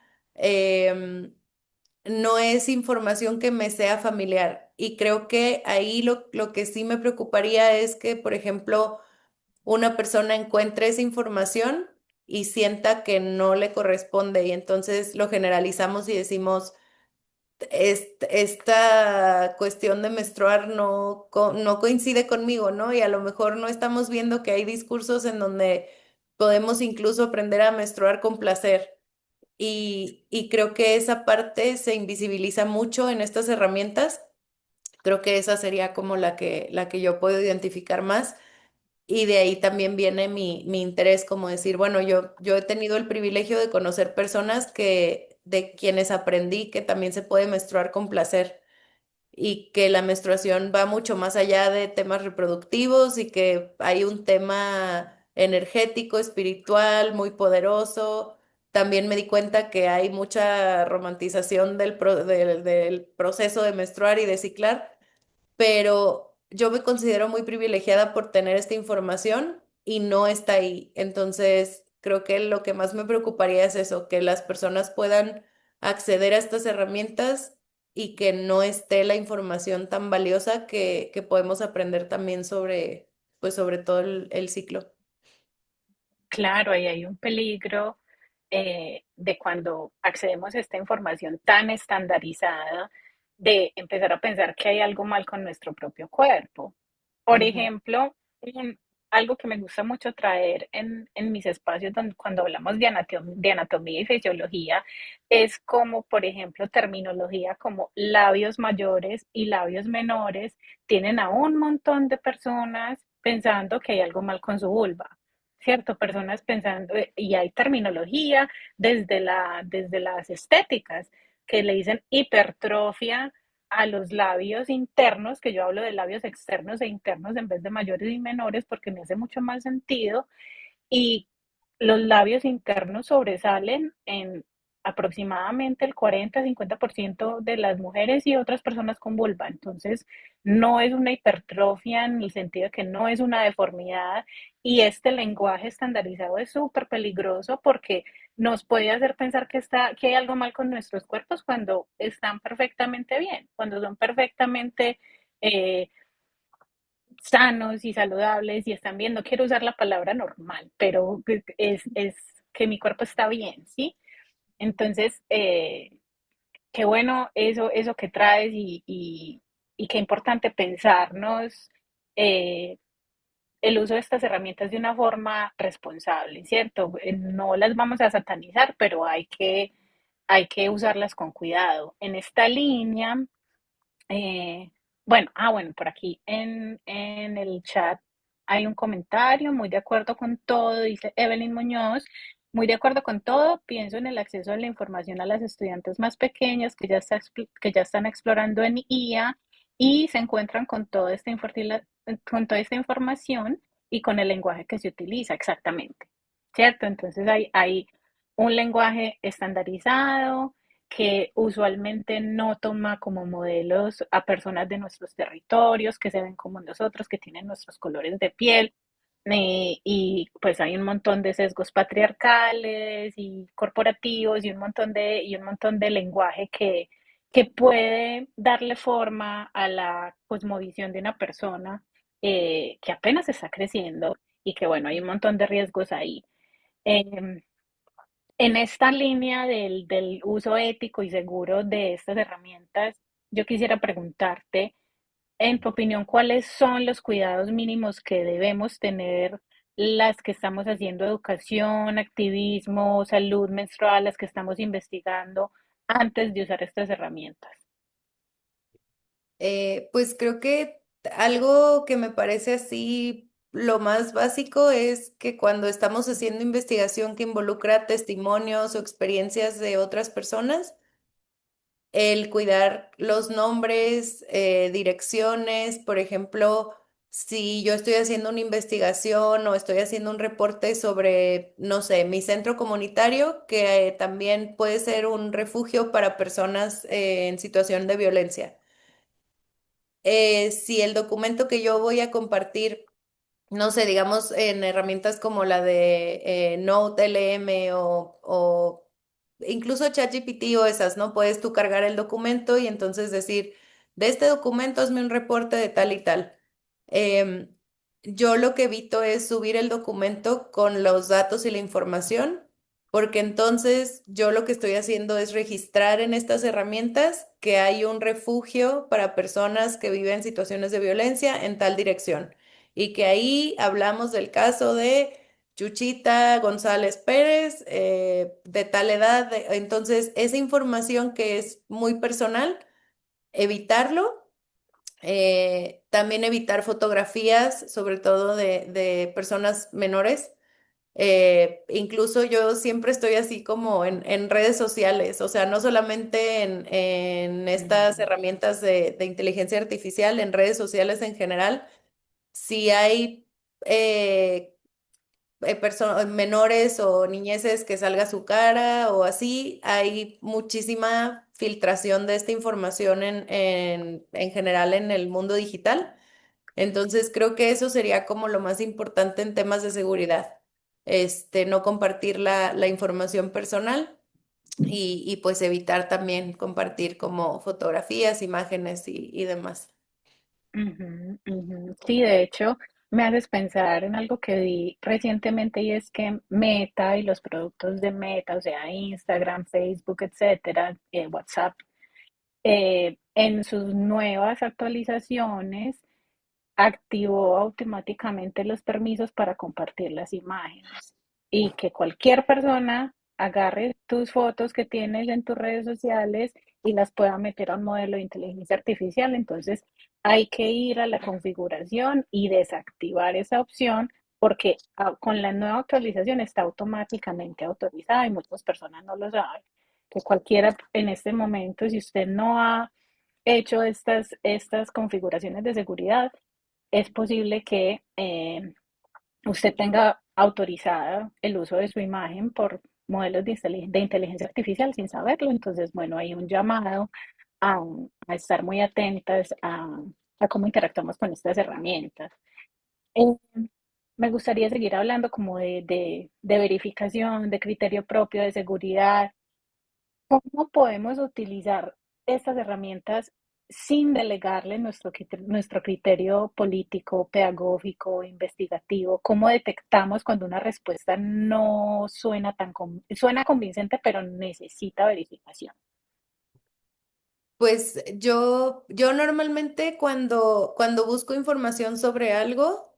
No es información que me sea familiar. Y creo que ahí lo que sí me preocuparía es que, por ejemplo, una persona encuentre esa información y sienta que no le corresponde y entonces lo generalizamos y decimos, esta cuestión de menstruar no coincide conmigo, ¿no? Y a lo mejor no estamos viendo que hay discursos en donde podemos incluso aprender a menstruar con placer. Y creo que esa parte se invisibiliza mucho en estas herramientas. Creo que esa sería como la que yo puedo identificar más. Y de ahí también viene mi interés, como decir, bueno, yo he tenido el privilegio de conocer personas de quienes aprendí que también se puede menstruar con placer y que la menstruación va mucho más allá de temas reproductivos y que hay un tema energético, espiritual, muy poderoso. También me di cuenta que hay mucha romantización del proceso de menstruar y de ciclar, pero yo me considero muy privilegiada por tener esta información y no está ahí. Entonces, creo que lo que más me preocuparía es eso, que las personas puedan acceder a estas herramientas y que no esté la información tan valiosa que podemos aprender también pues sobre todo el ciclo. Claro, ahí hay un peligro de cuando accedemos a esta información tan estandarizada, de empezar a pensar que hay algo mal con nuestro propio cuerpo. Por Ujú, ejemplo, algo que me gusta mucho traer en mis espacios cuando hablamos de anatomía y fisiología es como, por ejemplo, terminología como labios mayores y labios menores tienen a un montón de personas pensando que hay algo mal con su vulva. ¿Cierto? Personas pensando, y hay terminología desde las estéticas, que le dicen hipertrofia a los labios internos, que yo hablo de labios externos e internos en vez de mayores y menores, porque me hace mucho más sentido, y los labios internos sobresalen en aproximadamente el 40-50% de las mujeres y otras personas con vulva. Entonces, no es una hipertrofia en el sentido de que no es una deformidad y este lenguaje estandarizado es súper peligroso porque nos puede hacer pensar que hay algo mal con nuestros cuerpos cuando están perfectamente bien, cuando son perfectamente eh, sanos y saludables y están bien, no quiero usar la palabra normal, pero es que mi cuerpo está bien, ¿sí? Entonces, qué bueno eso que traes y qué importante pensarnos el uso de estas herramientas de una forma responsable, ¿cierto? No las vamos a satanizar, pero hay que usarlas con cuidado. En esta línea, eh, bueno, por aquí en el chat hay un comentario, muy de acuerdo con todo, dice Evelyn Muñoz, muy de acuerdo con todo, pienso en el acceso a la información a las estudiantes más pequeñas que ya están explorando en IA y se encuentran con con toda esta información y con el lenguaje que se utiliza, exactamente, ¿cierto? Entonces hay un lenguaje estandarizado, que usualmente no toma como modelos a personas de nuestros territorios, que se ven como nosotros, que tienen nuestros colores de piel. Y pues hay un montón de sesgos patriarcales y corporativos y un montón de lenguaje que puede darle forma a la cosmovisión de una persona que apenas está creciendo y que bueno, hay un montón de riesgos ahí. Em, en esta línea del uso ético y seguro de estas herramientas, yo quisiera preguntarte, en tu opinión, ¿cuáles son los cuidados mínimos que debemos tener las que estamos haciendo educación, activismo, salud menstrual, las que estamos investigando antes de usar estas herramientas? Pues creo que algo que me parece así lo más básico es que cuando estamos haciendo investigación que involucra testimonios o experiencias de otras personas, el cuidar los nombres, direcciones, por ejemplo, si yo estoy haciendo una investigación o estoy haciendo un reporte sobre, no sé, mi centro comunitario, que también puede ser un refugio para personas en situación de violencia. Si el documento que yo voy a compartir, no sé, digamos en herramientas como la de Note LM o incluso ChatGPT o esas, ¿no? Puedes tú cargar el documento y entonces decir, de este documento hazme un reporte de tal y tal. Em, yo lo que evito es subir el documento con los datos y la información, porque entonces yo lo que estoy haciendo es registrar en estas herramientas que hay un refugio para personas que viven situaciones de violencia en tal dirección y que ahí hablamos del caso de Chuchita González Pérez, de tal edad. Entonces, esa información que es muy personal, evitarlo. También evitar fotografías, sobre todo de personas menores. Incluso yo siempre estoy así como en redes sociales, o sea, no solamente en estas Mm, herramientas de inteligencia artificial, en redes sociales en general si hay menores o niñeces que salga su cara o así, hay muchísima filtración de esta información en general en el mundo digital. Entonces creo que eso sería como lo más importante en temas de seguridad. No compartir la información personal y pues evitar también compartir como fotografías, imágenes y demás. ujú, ujú. Sí, de hecho, me haces pensar en algo que vi recientemente y es que Meta y los productos de Meta, o sea, Instagram, Facebook, etcétera, WhatsApp, en sus nuevas actualizaciones activó automáticamente los permisos para compartir las imágenes y que cualquier persona agarre tus fotos que tienes en tus redes sociales y las pueda meter a un modelo de inteligencia artificial. Entonces hay que ir a la configuración y desactivar esa opción porque con la nueva actualización está automáticamente autorizada y muchas personas no lo saben. Que cualquiera en este momento, si usted no ha hecho estas configuraciones de seguridad, es posible que usted tenga autorizada el uso de su imagen por modelos de inteligencia artificial sin saberlo. Entonces, bueno, hay un llamado a, a estar muy atentas a cómo interactuamos con estas herramientas. Eh, Me gustaría seguir hablando como de verificación, de criterio propio, de seguridad. ¿Cómo podemos utilizar estas herramientas sin delegarle nuestro criterio político, pedagógico, investigativo? ¿Cómo detectamos cuando una respuesta no suena convincente, pero necesita verificación? Pues yo normalmente cuando busco información sobre algo,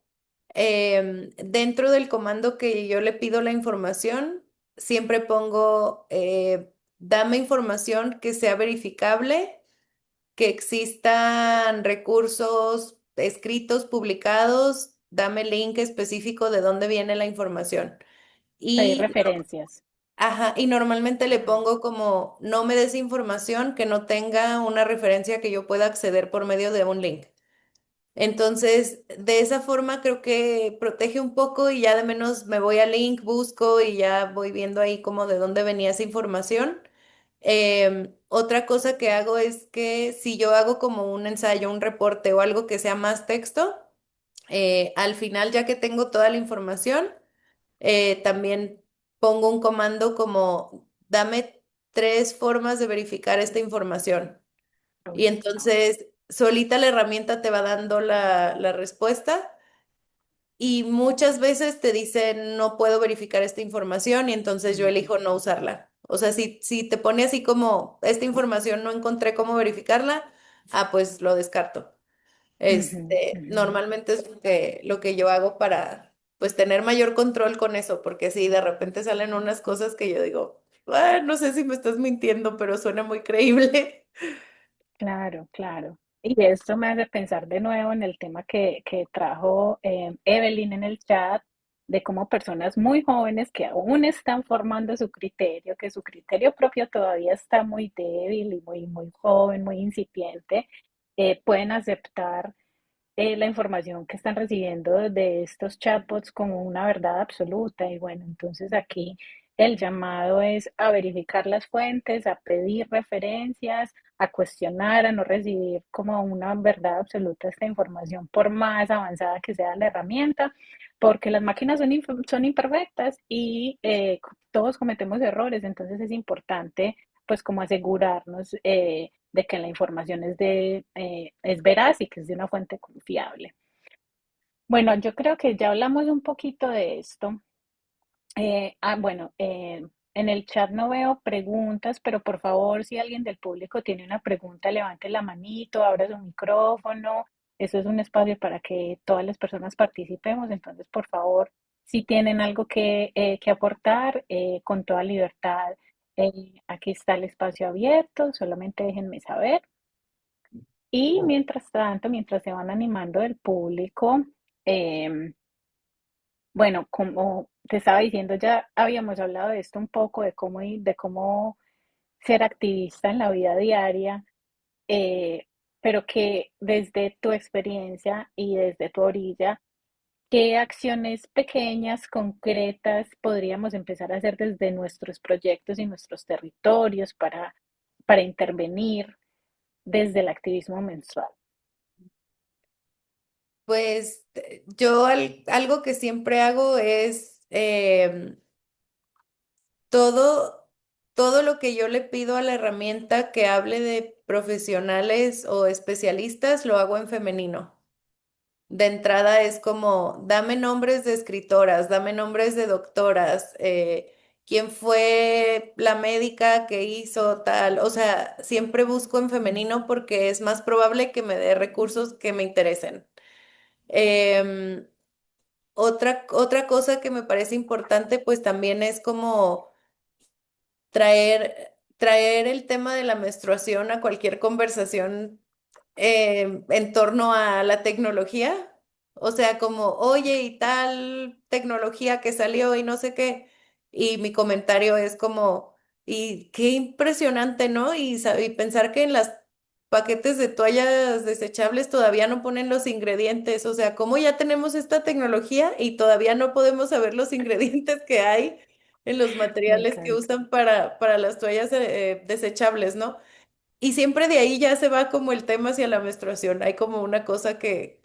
dentro del comando que yo le pido la información, siempre pongo, dame información que sea verificable, que existan recursos escritos, publicados, dame link específico de dónde viene la información. Pedir Y referencias. Ajá, y normalmente le Ujú, pongo como no me des información que no tenga una referencia que yo pueda acceder por medio de un link. Entonces, de esa forma creo que protege un poco y ya de menos me voy al link, busco y ya voy viendo ahí como de dónde venía esa información. Otra cosa que hago es que si yo hago como un ensayo, un reporte o algo que sea más texto, al final ya que tengo toda la información, también pongo un comando como dame tres formas de verificar esta información. Y buenísimo. entonces solita la herramienta te va dando la respuesta y muchas veces te dice no puedo verificar esta información y entonces yo Ujú, elijo no usarla. O sea, si te pone así como esta información no encontré cómo verificarla, pues lo descarto. ujú, ujú. Normalmente es lo que yo hago para pues tener mayor control con eso, porque si de repente salen unas cosas que yo digo, no sé si me estás mintiendo, pero suena muy creíble." Claro, claro. Y esto me hace pensar de nuevo en el tema que trajo Evelyn en el chat, de cómo personas muy jóvenes que aún están formando su criterio, que su criterio propio todavía está muy débil y muy joven, muy incipiente, pueden aceptar la información que están recibiendo de estos chatbots como una verdad absoluta. Y bueno, entonces aquí el llamado es a verificar las fuentes, a pedir referencias, a cuestionar, a no recibir como una verdad absoluta esta información, por más avanzada que sea la herramienta, porque las máquinas son imperfectas y todos cometemos errores, entonces es importante pues como asegurarnos de que la información es veraz y que es de una fuente confiable. Bueno, yo creo que ya hablamos un poquito de esto. Bueno, en el chat no veo preguntas, pero por favor, si alguien del público tiene una pregunta, levante la manito, abra su micrófono. Eso es un espacio para que todas las personas participemos. Entonces, por favor, si tienen algo que aportar, con toda libertad, aquí está el espacio abierto. Solamente déjenme saber. Y mientras tanto, mientras se van animando del público, em, bueno, como te estaba diciendo, ya habíamos hablado de esto un poco, de cómo ser activista en la vida diaria, pero que desde tu experiencia y desde tu orilla, ¿qué acciones pequeñas, concretas podríamos empezar a hacer desde nuestros proyectos y nuestros territorios para intervenir desde el activismo menstrual? Pues yo algo que siempre hago es todo, todo lo que yo le pido a la herramienta que hable de profesionales o especialistas, lo hago en femenino. De entrada es como, dame nombres de escritoras, dame nombres de doctoras, quién fue la médica que hizo tal. O sea, siempre busco en femenino porque es más probable que me dé recursos que me interesen. Em, otra cosa que me parece importante, pues también es como traer el tema de la menstruación a cualquier conversación en torno a la tecnología. O sea, como, oye, y tal tecnología que salió y no sé qué. Y mi comentario es como, y qué impresionante, ¿no? Y pensar que en las paquetes de toallas desechables todavía no ponen los ingredientes. O sea, ¿cómo ya tenemos esta tecnología y todavía no podemos saber los ingredientes que hay en los Me materiales que encanta. usan para las toallas desechables, ¿no? Y siempre de ahí ya se va como el tema hacia la menstruación. Hay como una cosa que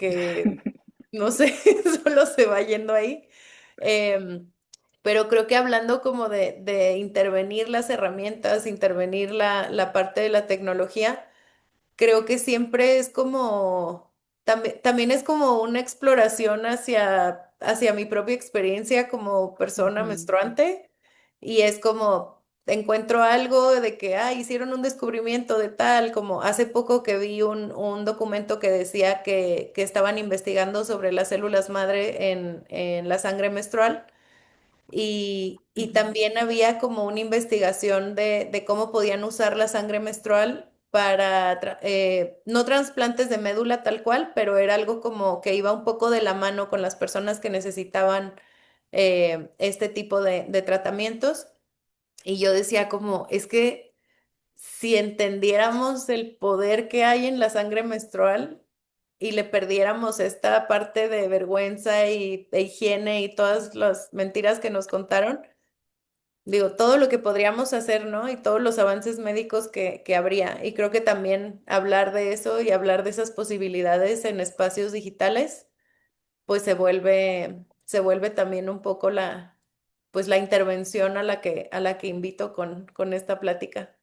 no sé, solo se va yendo ahí. Em, pero creo que hablando como de intervenir las herramientas, intervenir la parte de la tecnología, creo que siempre es como, también es como una exploración hacia mi propia experiencia como persona Ujú, menstruante y es como, encuentro algo de que, hicieron un descubrimiento de tal, como hace poco que vi un documento que decía que estaban investigando sobre las células madre en la sangre menstrual. Y ujú. también había como una investigación de cómo podían usar la sangre menstrual para, no trasplantes de médula tal cual, pero era algo como que iba un poco de la mano con las personas que necesitaban este tipo de tratamientos. Y yo decía como, es que si entendiéramos el poder que hay en la sangre menstrual y le perdiéramos esta parte de vergüenza y de higiene y todas las mentiras que nos contaron, digo, todo lo que podríamos hacer, ¿no? Y todos los avances médicos que habría. Y creo que también hablar de eso y hablar de esas posibilidades en espacios digitales, pues se vuelve también un poco pues la intervención a la que invito con esta plática.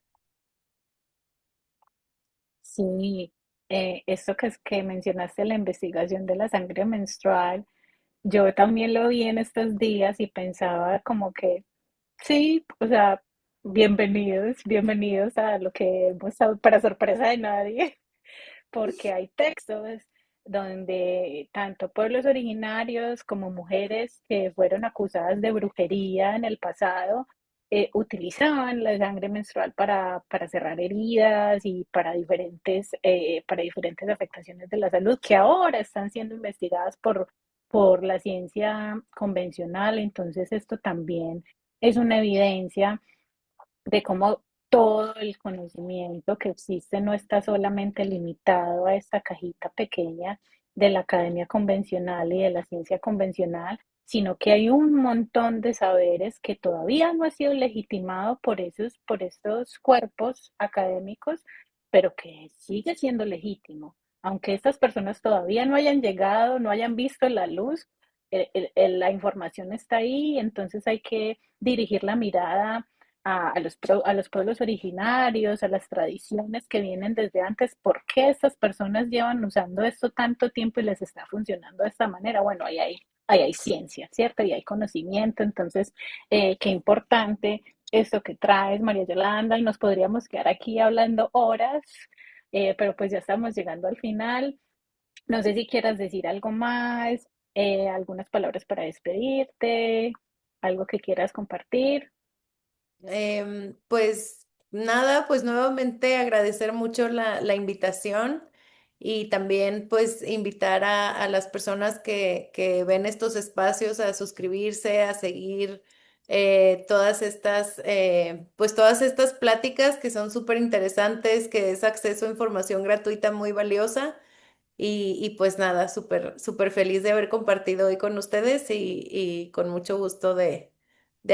Sí, esto que es que mencionaste la investigación de la sangre menstrual, yo también lo vi en estos días y pensaba como que sí, o sea, bienvenidos, bienvenidos a lo que hemos estado para sorpresa de nadie, porque hay textos donde tanto pueblos originarios como mujeres que fueron acusadas de brujería en el pasado utilizaban la sangre menstrual para cerrar heridas y para diferentes afectaciones de la salud que ahora están siendo investigadas por la ciencia convencional. Entonces esto también es una evidencia de cómo todo el conocimiento que existe no está solamente limitado a esta cajita pequeña de la academia convencional y de la ciencia convencional, sino que hay un montón de saberes que todavía no ha sido legitimado por estos cuerpos académicos, pero que sigue siendo legítimo. Aunque estas personas todavía no hayan llegado, no hayan visto la luz, la información está ahí, entonces hay que dirigir la mirada a los pueblos originarios, a las tradiciones que vienen desde antes. ¿Por qué estas personas llevan usando esto tanto tiempo y les está funcionando de esta manera? Bueno, ahí hay ciencia, ¿cierto? Y hay conocimiento. Entonces, qué importante esto que traes, María Yolanda, y nos podríamos quedar aquí hablando horas, pero pues ya estamos llegando al final. No sé si quieras decir algo más, algunas palabras para despedirte, algo que quieras compartir. Pues nada, pues nuevamente agradecer mucho la invitación y también pues invitar a las personas que ven estos espacios a suscribirse, a seguir todas estas pláticas que son súper interesantes, que es acceso a información gratuita muy valiosa. Y pues nada, súper, súper feliz de haber compartido hoy con ustedes y con mucho gusto de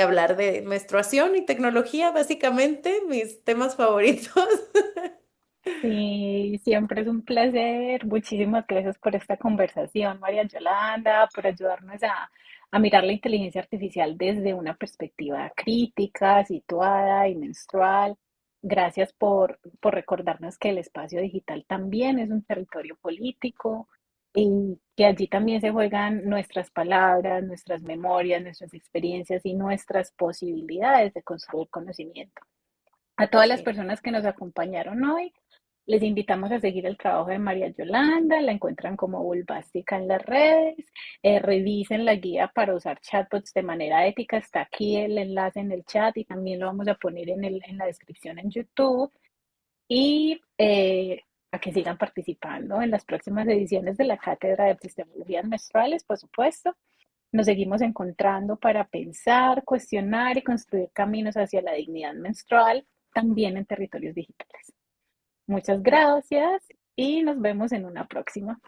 hablar de menstruación y tecnología, básicamente, mis temas favoritos. Sí, siempre es un placer. Muchísimas gracias por esta conversación, María Yolanda, por ayudarnos a mirar la inteligencia artificial desde una perspectiva crítica, situada y menstrual. Gracias por recordarnos que el espacio digital también es un territorio político y que allí también se juegan nuestras palabras, nuestras memorias, nuestras experiencias y nuestras posibilidades de construir conocimiento. A todas las Sí. personas que nos acompañaron hoy. Les invitamos a seguir el trabajo de María Yolanda, la encuentran como Bulbástica en las redes, revisen la guía para usar chatbots de manera ética, está aquí el enlace en el chat y también lo vamos a poner en la descripción en YouTube y a que sigan participando en las próximas ediciones de la Cátedra de Epistemologías Menstruales, por supuesto. Nos seguimos encontrando para pensar, cuestionar y construir caminos hacia la dignidad menstrual, también en territorios digitales. Muchas gracias y nos vemos en una próxima.